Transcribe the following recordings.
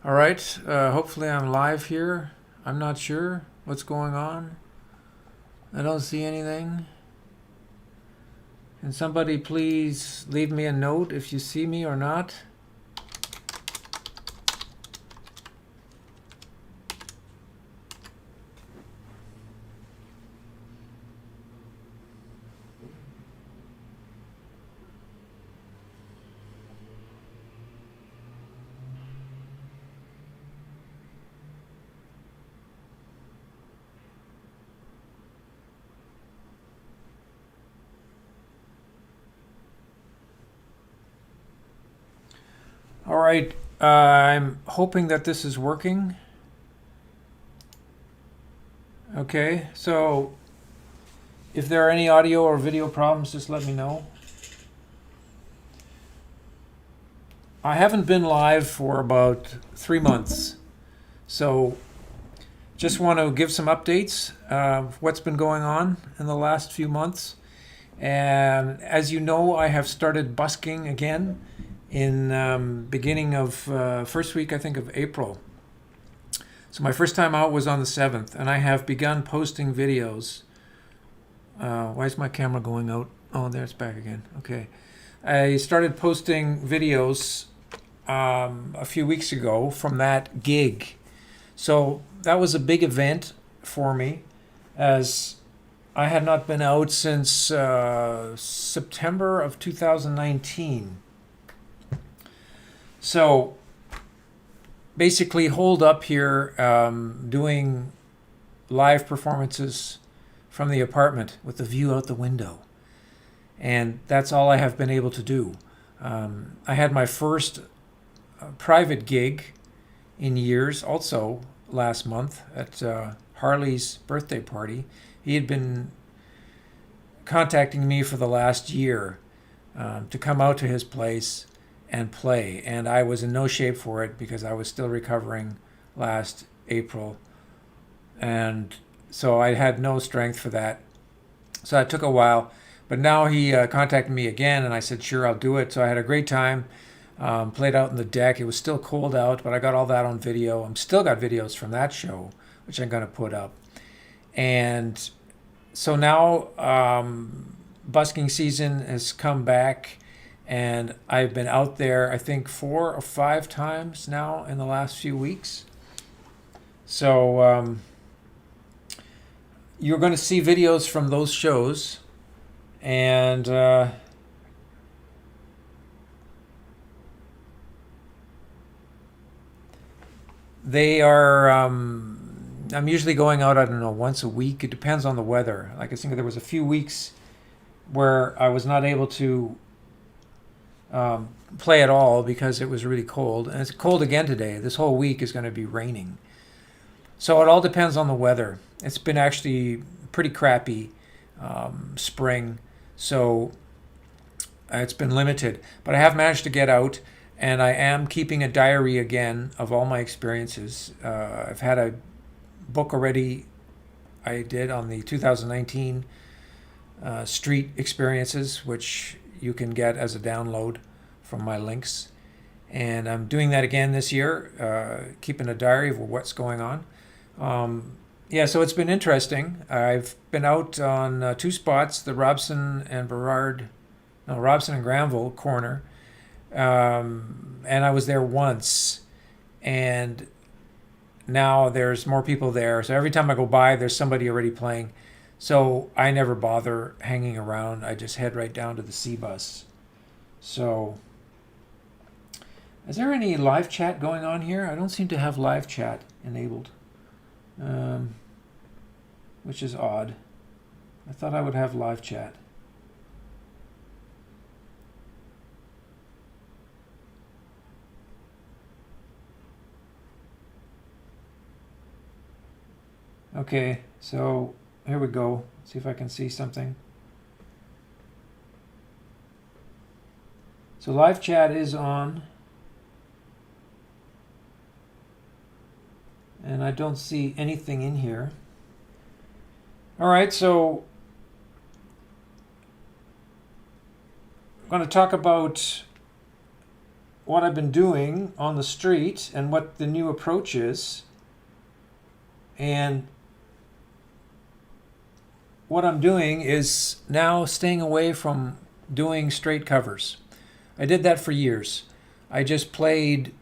All right, hopefully I'm live here. I'm not sure what's going on. I don't see anything. Can somebody please leave me a note if you see me or not? All right, I'm hoping that this is working. Okay, so if there are any audio or video problems, just let me know. I haven't been live for about 3 months, so just want to give some updates of what's been going on in the last few months. And as you know, I have started busking again in beginning of first week, I think, of April. So my first time out was on the 7th, and I have begun posting videos. Why is my camera going out? Oh, there it's back again. Okay. I started posting videos a few weeks ago from that gig. So that was a big event for me, as I had not been out since September of 2019. So basically holed up here doing live performances from the apartment with the view out the window. And that's all I have been able to do. I had my first private gig in years also last month at Harley's birthday party. He had been contacting me for the last year to come out to his place and play, and I was in no shape for it because I was still recovering last April, and so I had no strength for that. So it took a while, but now he contacted me again, and I said, sure, I'll do it. So I had a great time. Played out in the deck. It was still cold out, but I got all that on video. I'm still got videos from that show, which I'm going to put up. And so now busking season has come back, and I've been out there, I think, 4 or 5 times now in the last few weeks. So you're going to see videos from those shows, and they are, I'm usually going out, I don't know, once a week. It depends on the weather. Like I think there was a few weeks where I was not able to play at all because it was really cold. And it's cold again today. This whole week is going to be raining. So it all depends on the weather. It's been actually pretty crappy spring. So it's been limited. But I have managed to get out, and I am keeping a diary again of all my experiences. I've had a book already I did on the 2019 street experiences, which you can get as a download from my links. And I'm doing that again this year, keeping a diary of what's going on. Yeah, so it's been interesting. I've been out on 2 spots, the Robson and Granville corner. And I was there once, and now there's more people there. So every time I go by, there's somebody already playing. So I never bother hanging around. I just head right down to the C bus. So is there any live chat going on here? I don't seem to have live chat enabled, which is odd. I thought I would have live chat. Okay, so here we go. Let's see if I can see something. So live chat is on, and I don't see anything in here. All right, so I'm going to talk about what I've been doing on the street and what the new approach is. And what I'm doing is now staying away from doing straight covers. I did that for years. I just played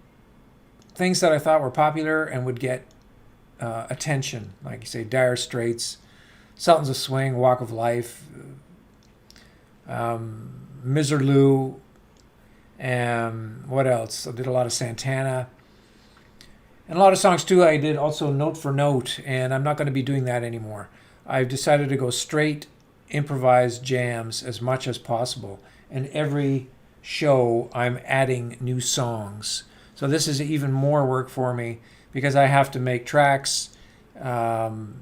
things that I thought were popular and would get attention, like you say, Dire Straits, Sultans of Swing, Walk of Life, Miserlou, and what else? I did a lot of Santana. And a lot of songs too, I did also note for note, and I'm not going to be doing that anymore. I've decided to go straight improvised jams as much as possible. And every show, I'm adding new songs. So this is even more work for me because I have to make tracks and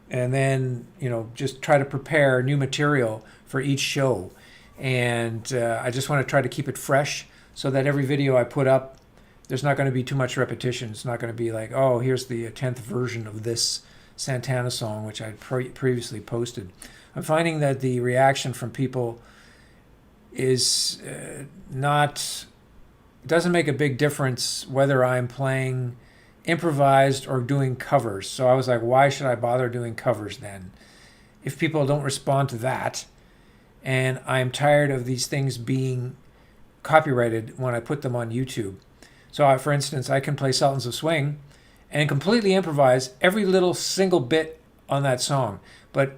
then, just try to prepare new material for each show. And I just want to try to keep it fresh so that every video I put up, there's not going to be too much repetition. It's not going to be like, oh, here's the 10th version of this Santana song, which I'd previously posted. I'm finding that the reaction from people is doesn't make a big difference whether I'm playing improvised or doing covers. So I was like, why should I bother doing covers then? If people don't respond to that, and I'm tired of these things being copyrighted when I put them on YouTube. So for instance, I can play Sultans of Swing and completely improvise every little single bit on that song. But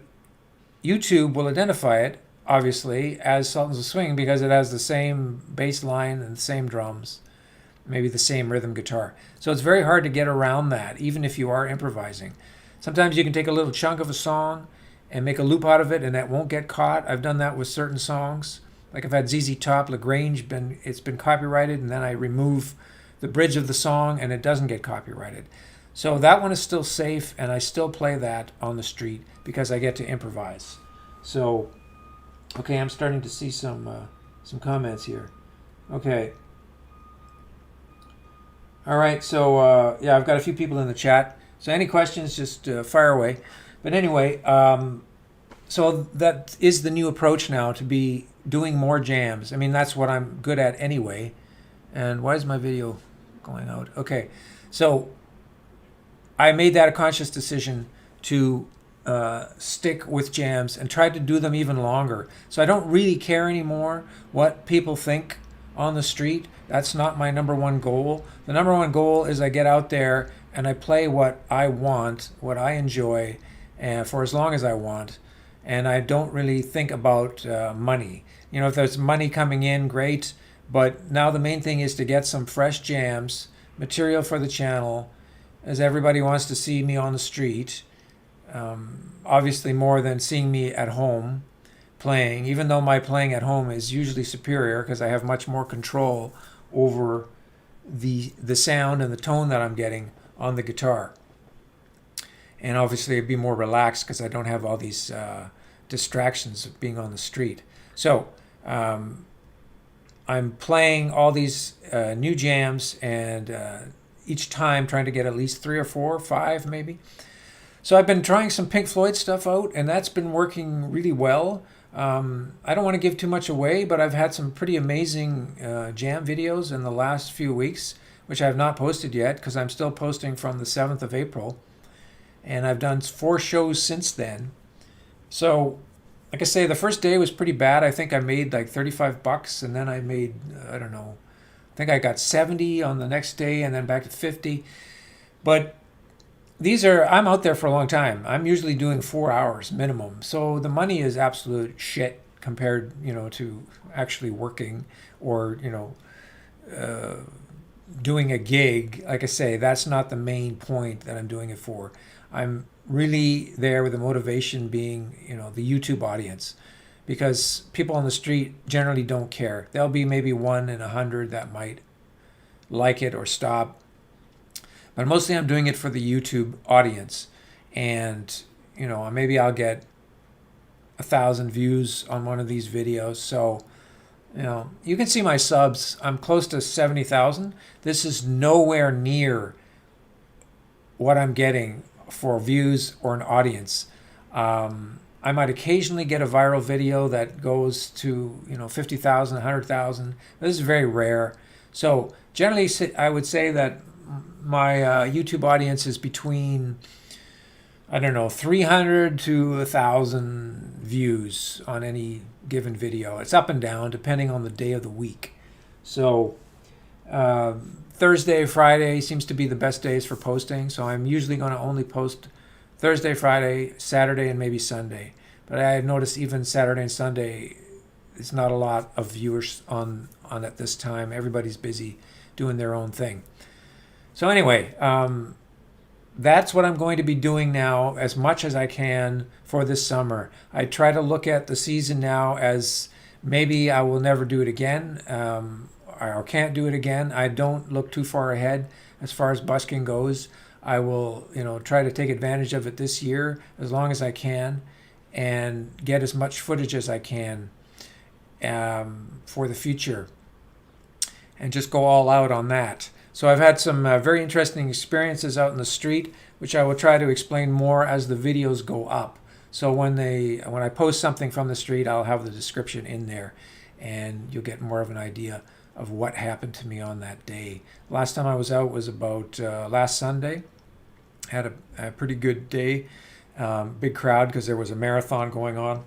YouTube will identify it, obviously, as Sultans of Swing because it has the same bass line and the same drums, maybe the same rhythm guitar. So it's very hard to get around that, even if you are improvising. Sometimes you can take a little chunk of a song and make a loop out of it, and that won't get caught. I've done that with certain songs. Like I've had ZZ Top, LaGrange, it's been copyrighted, and then I remove the bridge of the song, and it doesn't get copyrighted. So that one is still safe, and I still play that on the street because I get to improvise. So, okay, I'm starting to see some comments here. Okay. All right, so yeah, I've got a few people in the chat. So any questions, just fire away. But anyway, so that is the new approach now, to be doing more jams. I mean, that's what I'm good at anyway. And why is my video going out? Okay, so I made that a conscious decision to stick with jams and try to do them even longer. So I don't really care anymore what people think on the street. That's not my number one goal. The number one goal is I get out there and I play what I want, what I enjoy, and for as long as I want. And I don't really think about money. If there's money coming in, great. But now the main thing is to get some fresh jams, material for the channel, as everybody wants to see me on the street. Obviously more than seeing me at home playing, even though my playing at home is usually superior because I have much more control over the sound and the tone that I'm getting on the guitar. And obviously it'd be more relaxed because I don't have all these distractions of being on the street. So I'm playing all these new jams, and each time trying to get at least 3 or 4 or 5 maybe. So I've been trying some Pink Floyd stuff out, and that's been working really well. I don't want to give too much away, but I've had some pretty amazing jam videos in the last few weeks, which I have not posted yet because I'm still posting from the 7th of April. And I've done 4 shows since then. So, like I say, the first day was pretty bad. I think I made like $35, and then I made, I don't know, I think I got 70 on the next day, and then back to 50. But I'm out there for a long time. I'm usually doing 4 hours minimum. So the money is absolute shit compared, to actually working or, doing a gig. Like I say, that's not the main point that I'm doing it for. I'm really there with the motivation being, the YouTube audience, because people on the street generally don't care. There'll be maybe 1 in 100 that might like it or stop. But mostly I'm doing it for the YouTube audience. And, maybe I'll get 1,000 views on one of these videos. So, you can see my subs. I'm close to 70,000. This is nowhere near what I'm getting for views or an audience. I might occasionally get a viral video that goes to 50,000, 100,000. This is very rare. So generally, I would say that my YouTube audience is between, I don't know, 300 to 1,000 views on any given video. It's up and down depending on the day of the week. So Thursday, Friday seems to be the best days for posting. So I'm usually going to only post Thursday, Friday, Saturday, and maybe Sunday. But I've noticed even Saturday and Sunday, it's not a lot of viewers on at this time. Everybody's busy doing their own thing. So anyway, that's what I'm going to be doing now as much as I can for this summer. I try to look at the season now as maybe I will never do it again, or can't do it again. I don't look too far ahead as far as busking goes. I will, try to take advantage of it this year as long as I can and get as much footage as I can for the future and just go all out on that. So I've had some very interesting experiences out in the street, which I will try to explain more as the videos go up. So when I post something from the street, I'll have the description in there and you'll get more of an idea of what happened to me on that day. Last time I was out was about last Sunday. Had a pretty good day. Big crowd because there was a marathon going on.